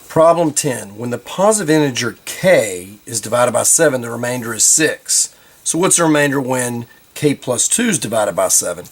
Problem 10. When the positive integer k is divided by 7, the remainder is 6. So what's the remainder when k plus 2 is divided by 7?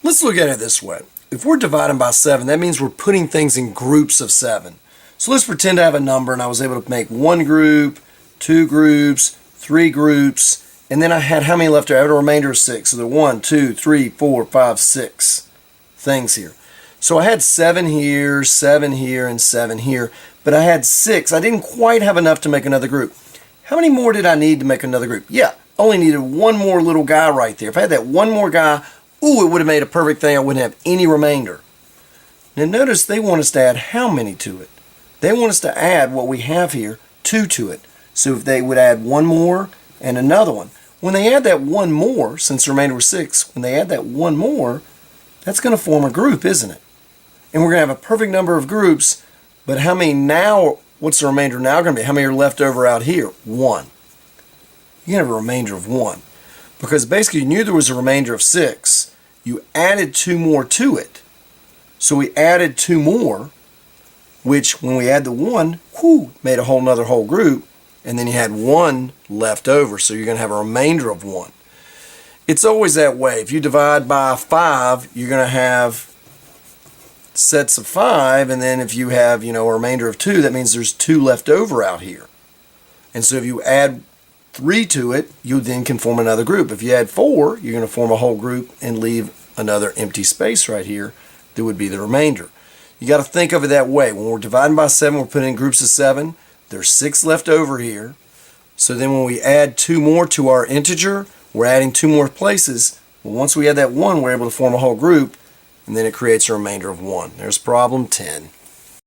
Let's look at it this way. If we're dividing by 7, that means we're putting things in groups of 7. So let's pretend I have a number and I was able to make one group, two groups, three groups, and then I had how many left over? I had a remainder of 6. So there are 1, 2, 3, 4, 5, 6 things here. So I had 7 here, and 7 here, but I had 6. I didn't quite have enough to make another group. How many more did I need to make another group? Yeah, only needed one more little guy right there. If I had that one more guy, ooh, it would have made a perfect thing. I wouldn't have any remainder. Now notice they want us to add how many to it? They want us to add what we have here, 2 to it. So if they would add one more and another one. When they add that one more, since the remainder was 6, when they add that one more, that's going to form a group, isn't it? And we're going to have a perfect number of groups, but how many now, what's the remainder now going to be? How many are left over out here? 1. You have a remainder of 1. Because basically you knew there was a remainder of 6. You added 2 more to it. So we added 2 more, which when we add the 1, whoo, made a whole group, and then you had 1 left over, so you're going to have a remainder of 1. It's always that way. If you divide by 5, you're going to have sets of 5, and then if you have, a remainder of 2, that means there's 2 left over out here. And so if you add 3 to it, you then can form another group. If you add 4, you're going to form a whole group and leave another empty space right here that would be the remainder. You got to think of it that way. When we're dividing by 7, we're putting in groups of 7. There's 6 left over here. So then when we add 2 more to our integer, we're adding 2 more places. Well, once we add that 1, we're able to form a whole group, and then it creates a remainder of 1. There's problem 10.